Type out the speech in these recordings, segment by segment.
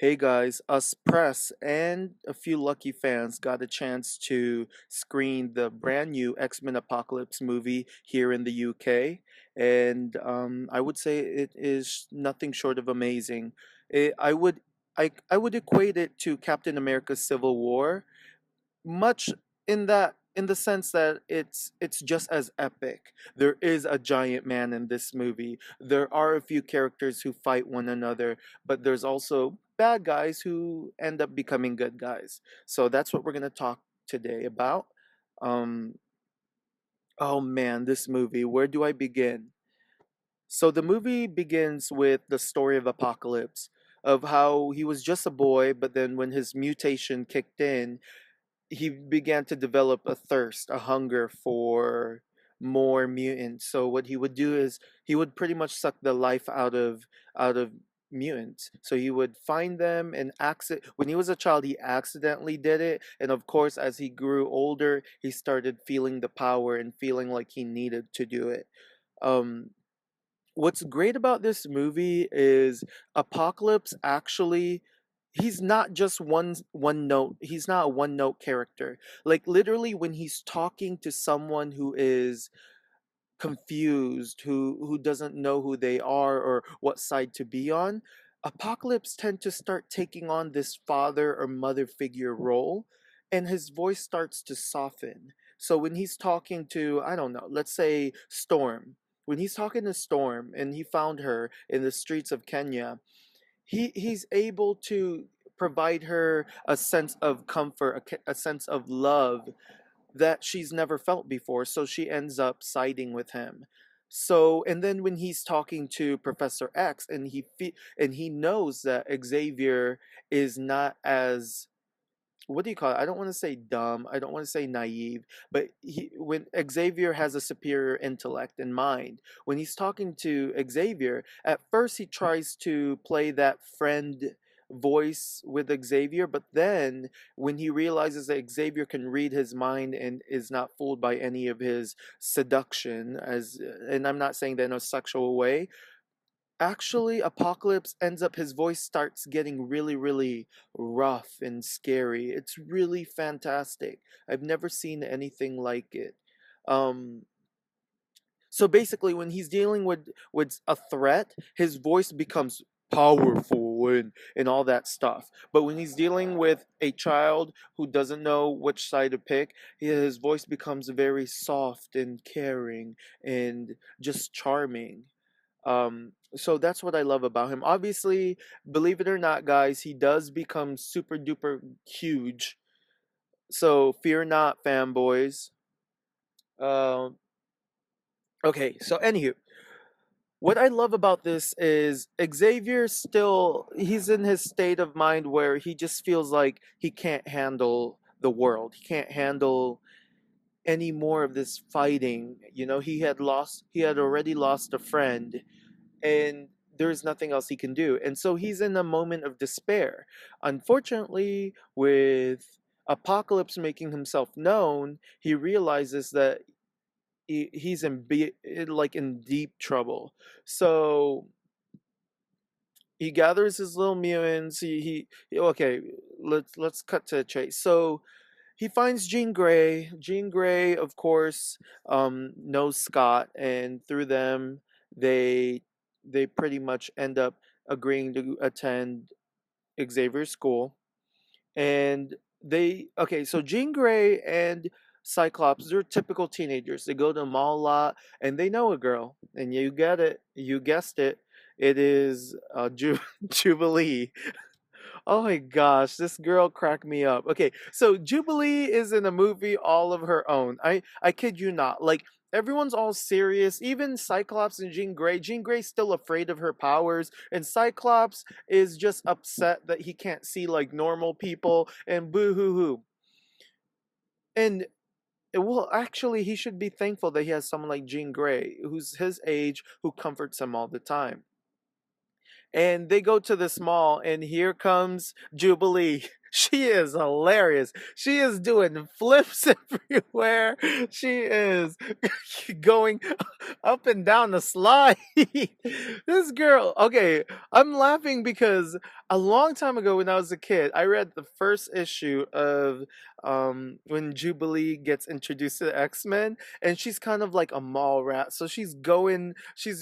Hey guys, us press and a few lucky fans got a chance to screen the brand new X-Men Apocalypse movie here in the UK, and I would say it is nothing short of amazing. I would equate it to Captain America's Civil War, much in the sense that it's just as epic. There is a giant man in this movie. There are a few characters who fight one another, but there's also bad guys who end up becoming good guys. So that's what we're going to talk today about. um oh man, this movie, where do I begin? So the movie begins with the story of Apocalypse, of how he was just a boy, but then when his mutation kicked in, he began to develop a thirst, a hunger for more mutants. So what he would do is he would pretty much suck the life out of mutants. So he would find them and accident when he was a child he accidentally did it, and of course as he grew older he started feeling the power and feeling like he needed to do it. Um what's great about this movie is Apocalypse actually, he's not just one note. He's not a one note character. Like literally when he's talking to someone who is confused, who doesn't know who they are or what side to be on, Apocalypse tend to start taking on this father or mother figure role, and his voice starts to soften. So when he's talking to, I don't know, let's say Storm, when he's talking to Storm and he found her in the streets of Kenya, he's able to provide her a sense of comfort, a sense of love that she's never felt before, so she ends up siding with him. So, and then when he's talking to Professor X and and he knows that Xavier is not as, what do you call it? I don't want to say dumb, I don't want to say naive, but when Xavier has a superior intellect and mind, when he's talking to Xavier, at first he tries to play that friend voice with Xavier, but then when he realizes that Xavier can read his mind and is not fooled by any of his seduction, as, and I'm not saying that in a sexual way, actually Apocalypse ends up, his voice starts getting really really rough and scary. It's really fantastic. I've never seen anything like it. um so basically when he's dealing with a threat, his voice becomes powerful and all that stuff, but when he's dealing with a child who doesn't know which side to pick, his voice becomes very soft and caring and just charming. So that's what I love about him. Obviously, believe it or not, guys, he does become super duper huge. So fear not, fanboys. Um, okay, so anywho, what I love about this is Xavier still, he's in his state of mind where he just feels like he can't handle the world. He can't handle any more of this fighting. You know, he had already lost a friend, and there's nothing else he can do. And so he's in a moment of despair. Unfortunately, with Apocalypse making himself known, he realizes that he's like in deep trouble. So he gathers his little mutants. Okay, let's cut to the chase. So he finds Jean Grey. Jean Grey, of course, knows Scott, and through them, they they pretty much end up agreeing to attend Xavier's school. And so Jean Grey and Cyclops, they're typical teenagers. They go to the mall a lot, and they know a girl, and you get it, you guessed it. It is Jubilee. Oh my gosh, this girl cracked me up. Okay, so Jubilee is in a movie all of her own. I kid you not. Like everyone's all serious. Even Cyclops and Jean Grey. Jean Grey's still afraid of her powers, and Cyclops is just upset that he can't see like normal people. And boo hoo hoo. And well, actually, he should be thankful that he has someone like Jean Grey, who's his age, who comforts him all the time. And they go to this mall, and here comes Jubilee. She is hilarious. She is doing flips everywhere. She is going up and down the slide. This girl, okay, I'm laughing because a long time ago when I was a kid, I read the first issue of when Jubilee gets introduced to the X-Men, and she's kind of like a mall rat. So she's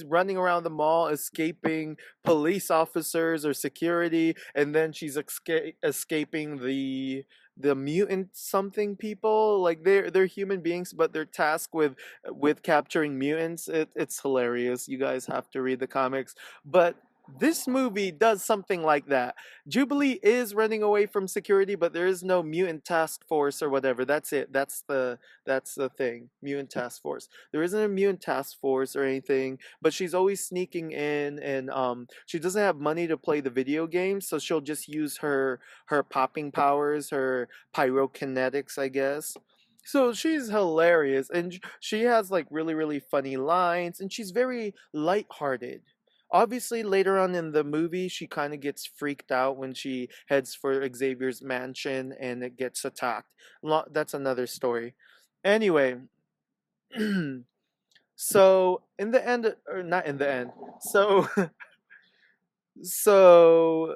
running around the mall escaping police officers or security, and then she's escaping the mutant something people. Like they're human beings, but they're tasked with capturing mutants. It's hilarious. You guys have to read the comics, but this movie does something like that. Jubilee is running away from security, but there is no mutant task force or whatever. That's it. That's the thing. Mutant task force. There isn't a mutant task force or anything, but she's always sneaking in, and she doesn't have money to play the video game, so she'll just use her popping powers, her pyrokinetics, I guess. So she's hilarious, and she has like really really funny lines, and she's very lighthearted. Obviously, later on in the movie, she kind of gets freaked out when she heads for Xavier's mansion and it gets attacked. That's another story. Anyway, so in the end, or not in the end, so so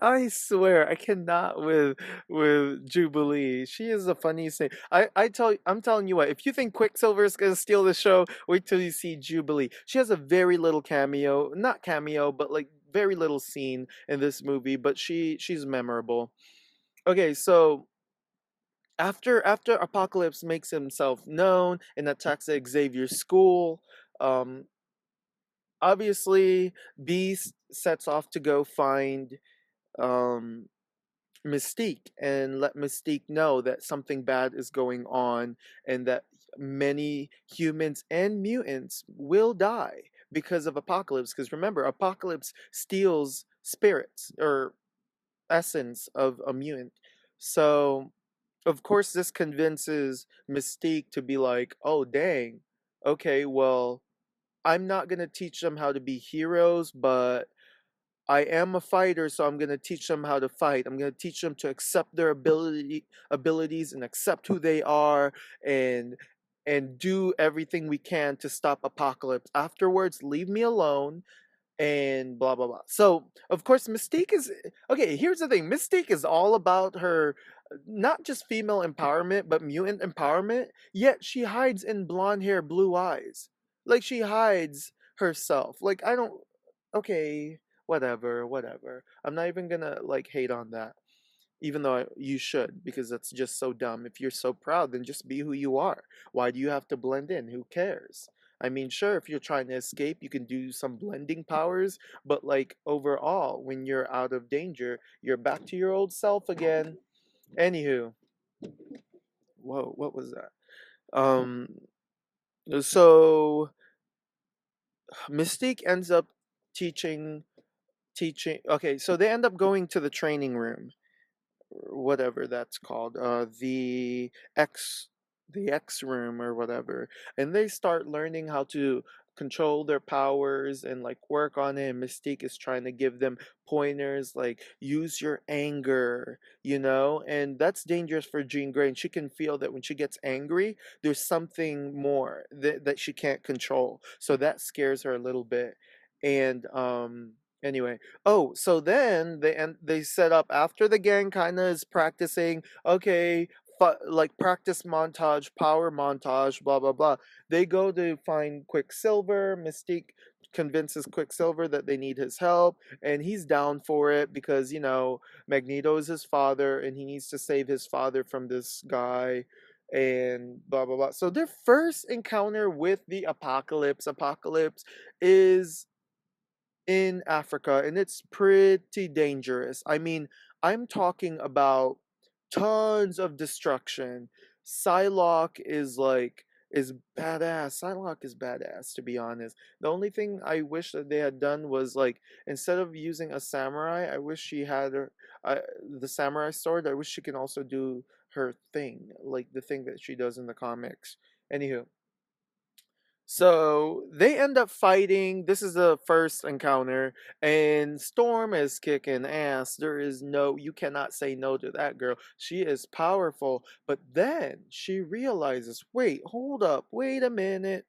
I swear I cannot with Jubilee. She is the funniest thing. I'm telling you what. If you think Quicksilver is gonna steal the show, wait till you see Jubilee. She has a very little cameo, not cameo, but like very little scene in this movie. But she's memorable. Okay, so after Apocalypse makes himself known and attacks Xavier's school, um, obviously Beast sets off to go find um Mystique and let Mystique know that something bad is going on and that many humans and mutants will die because of Apocalypse. Because remember, Apocalypse steals spirits or essence of a mutant. So, of course, this convinces Mystique to be like, oh, dang, okay, well, I'm not going to teach them how to be heroes, but I am a fighter, so I'm gonna teach them how to fight. I'm gonna teach them to accept their abilities and accept who they are, and do everything we can to stop Apocalypse. Afterwards, leave me alone and blah blah blah. So of course Mystique is okay, here's the thing. Mystique is all about her not just female empowerment, but mutant empowerment, yet she hides in blonde hair, blue eyes. Like she hides herself. Like I don't okay, whatever, whatever. I'm not even gonna like hate on that. Even though you should, because that's just so dumb. If you're so proud, then just be who you are. Why do you have to blend in? Who cares? I mean, sure, if you're trying to escape, you can do some blending powers, but like overall, when you're out of danger, you're back to your old self again. Anywho, whoa, what was that? Um, so Mystique ends up teaching, Okay, so they end up going to the training room, whatever that's called, X the X room or whatever, and they start learning how to control their powers and like work on it. And Mystique is trying to give them pointers like use your anger, and that's dangerous for Jean Grey. And she can feel that when she gets angry, there's something more that she can't control. So that scares her a little bit. And anyway, oh, so then they set up after the gang kind of is practicing. Okay, like practice montage, power montage, blah blah blah. They go to find Quicksilver. Mystique convinces Quicksilver that they need his help, and he's down for it because Magneto is his father, and he needs to save his father from this guy. And blah blah blah. So their first encounter with the Apocalypse is in Africa, and it's pretty dangerous. I mean, I'm talking about tons of destruction. Psylocke is badass. Psylocke is badass, to be honest. The only thing I wish that they had done was like instead of using a samurai, I wish she had the samurai sword. I wish she can also do her thing, like the thing that she does in the comics. Anywho, So they end up fighting. This is the first encounter, and Storm is kicking ass. There is no, you cannot say no to that girl. She is powerful. But then she realizes, wait, hold up, wait a minute.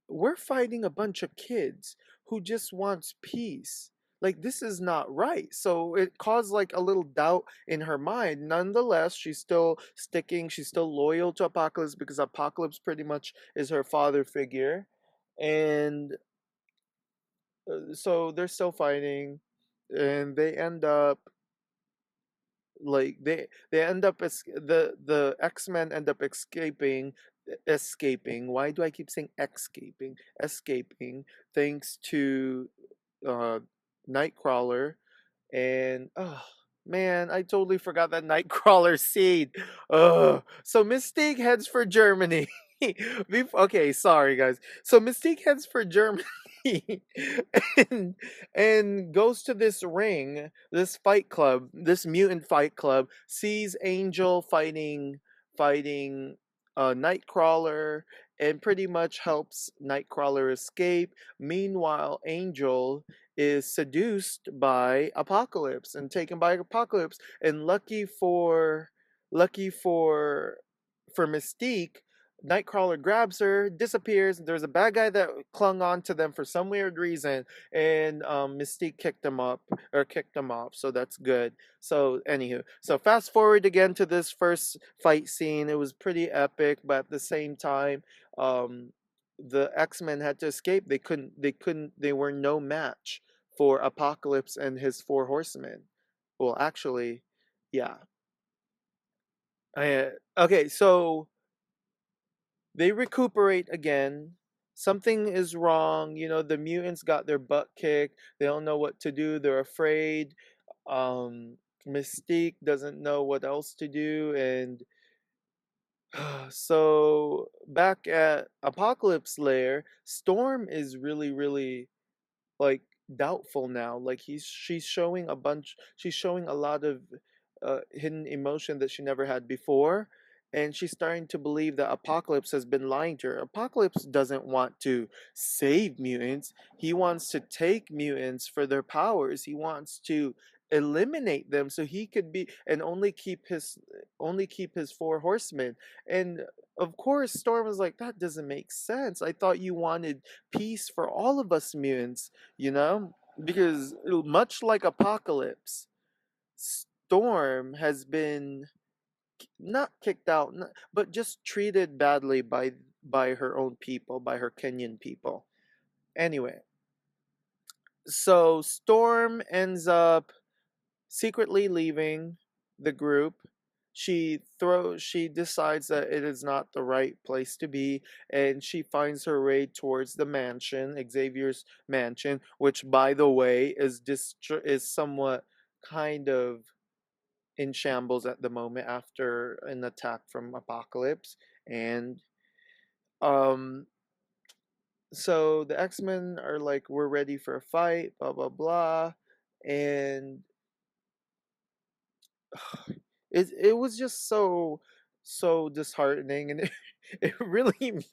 We're fighting a bunch of kids who just wants peace. Like this is not right. So it caused like a little doubt in her mind. Nonetheless, she's still sticking, she's still loyal to Apocalypse because Apocalypse pretty much is her father figure. And so they're still fighting, and they end up like they end up the X-Men end up escaping. Why do I keep saying escaping, thanks to uh Nightcrawler. And oh man, I totally forgot that Nightcrawler scene. So Mystique heads for Germany. Okay, sorry guys. So Mystique heads for Germany and goes to this ring, this fight club, this mutant fight club, sees Angel fighting Nightcrawler, and pretty much helps Nightcrawler escape. Meanwhile, Angel is seduced by Apocalypse and taken by Apocalypse, and lucky for Mystique, Nightcrawler grabs her, disappears. There's a bad guy that clung on to them for some weird reason, and Mystique kicked him off. So that's good. So anywho, so fast forward again to this first fight scene. It was pretty epic, but at the same time, um, the X-Men had to escape. They were no match for Apocalypse and his four horsemen. Well, actually, yeah. Okay, so they recuperate again. Something is wrong. The mutants got their butt kicked. They don't know what to do. They're afraid. Um, Mystique doesn't know what else to do, and so back at Apocalypse Lair, Storm is really, really like doubtful now. Like she's showing a lot of hidden emotion that she never had before, and she's starting to believe that Apocalypse has been lying to her. Apocalypse doesn't want to save mutants. He wants to take mutants for their powers. He wants to eliminate them so he could be and only keep his four horsemen. And of course Storm was like, that doesn't make sense. I thought you wanted peace for all of us mutants, because much like Apocalypse, Storm has been not kicked out, but just treated badly by her own people, by her Kenyan people. Anyway, so Storm ends up secretly leaving the group. She decides that it is not the right place to be, and she finds her way towards the mansion, Xavier's mansion, which by the way is somewhat kind of in shambles at the moment after an attack from Apocalypse. And um so the X-Men are like, we're ready for a fight, blah blah blah. And it was just so disheartening, and it really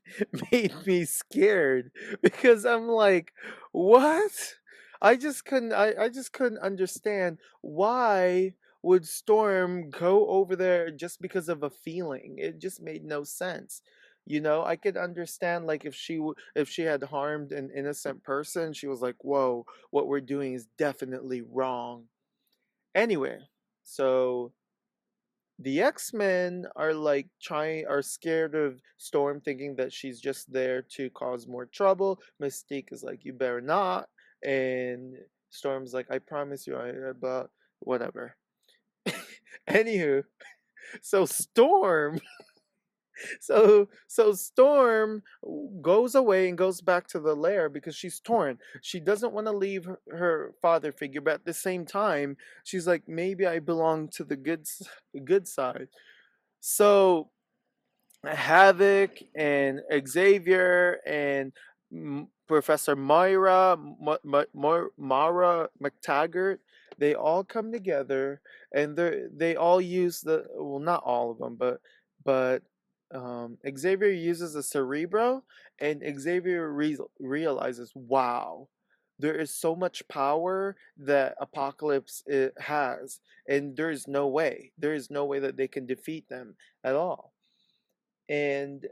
made me scared because I'm like, what? I just couldn't understand why would Storm go over there just because of a feeling. It just made no sense. I could understand like if she had harmed an innocent person, she was like, whoa, what we're doing is definitely wrong. Anyway, so the X-Men are scared of Storm, thinking that she's just there to cause more trouble. Mystique is like, you better not. And Storm's like, I promise you, but whatever. Anywho, so Storm goes away and goes back to the lair because she's torn. She doesn't want to leave her father figure, but at the same time, she's like, maybe I belong to the good side. So Havoc and Xavier and Professor Mara McTaggart, they all come together, and they all use not all of them, but Xavier uses a cerebro, and Xavier realizes, wow, there is so much power that Apocalypse has, and there is no way that they can defeat them at all. And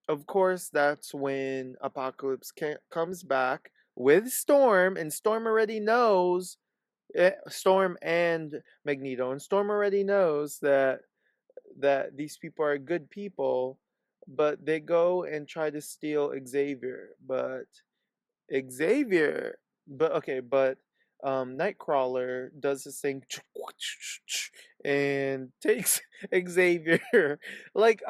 of course, that's when Apocalypse comes back with Storm, and Storm already knows. Storm and Magneto, and Storm already knows that these people are good people, but they go and try to steal Xavier. Xavier, but okay, but Nightcrawler does this thing and takes Xavier. Like,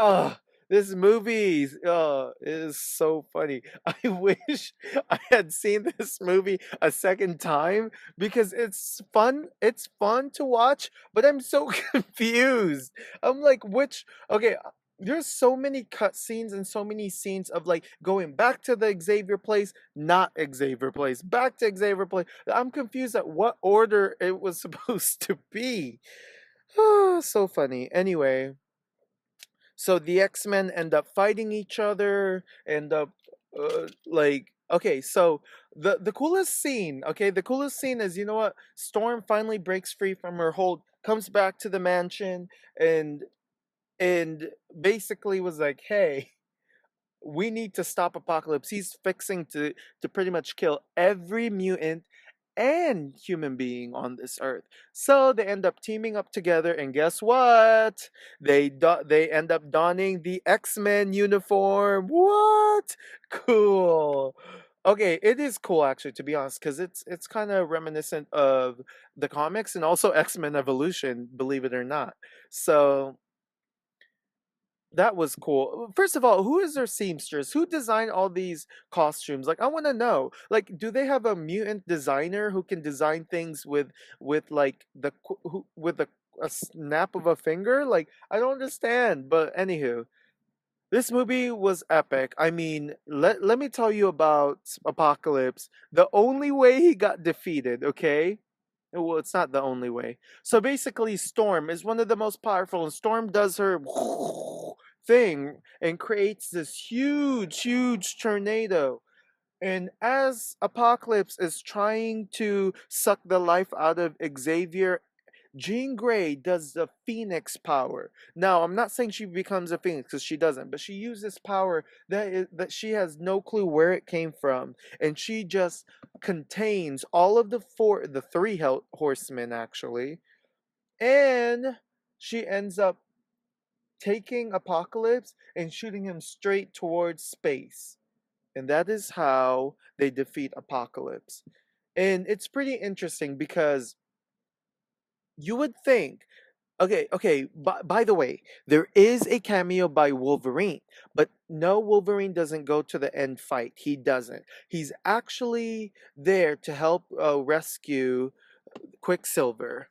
this movie is so funny. I wish I had seen this movie a second time because it's fun. It's fun to watch, but I'm so confused. I'm like, which okay, there's so many cutscenes and so many scenes of like going back to the Xavier place, not Xavier place, back to Xavier place. I'm confused at what order it was supposed to be. So funny. Anyway, so the X-Men end up fighting each other, end up like okay, so the coolest scene, okay, the coolest scene is, you know what? Storm finally breaks free from her hold, comes back to the mansion, and and basically was like, "Hey, we need to stop Apocalypse. He's fixing to pretty much kill every mutant and human being on this earth." So they end up teaming up together, and guess what? They end up donning the X-Men uniform. What? Cool. Okay, it is cool actually, to be honest, because it's kind of reminiscent of the comics and also X-Men Evolution, believe it or not. So that was cool. First of all, who is their seamstress? Who designed all these costumes? Like, I want to know. Like, do they have a mutant designer who can design things with like with a snap of a finger? Like, I don't understand. But anywho, this movie was epic. I mean, let me tell you about Apocalypse. The only way he got defeated, okay? Well, it's not the only way. So basically, Storm is one of the most powerful, and Storm does her thing and creates this huge, huge tornado. And as Apocalypse is trying to suck the life out of Xavier, Jean Grey does the Phoenix power. Now, I'm not saying she becomes a Phoenix because she doesn't, but she uses power that she has no clue where it came from, and she just contains all of the three horsemen actually, and she ends up taking Apocalypse and shooting him straight towards space. And that is how they defeat Apocalypse. And it's pretty interesting because you would think, okay, by the way, there is a cameo by Wolverine, but no, Wolverine doesn't go to the end fight. He doesn't. He's actually there to help rescue Quicksilver.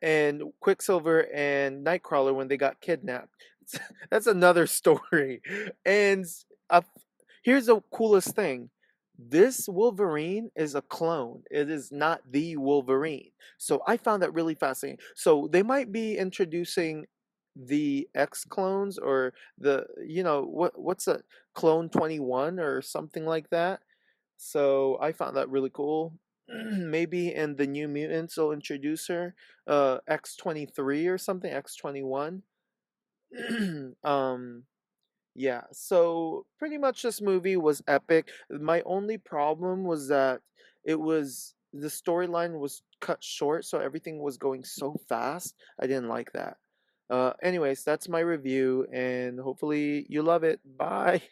And Quicksilver and Nightcrawler when they got kidnapped. That's another story. And uh, here's the coolest thing. This Wolverine is a clone. It is not the Wolverine. So I found that really fascinating. So they might be introducing the X clones or what's a clone 21 or something like that. So I found that really cool. Maybe in the New Mutants they'll introduce her, X-23 or something, X-21. um, yeah. So pretty much this movie was epic. My only problem was that the storyline was cut short, so everything was going so fast. I didn't like that. Anyways, that's my review, and hopefully you love it. Bye.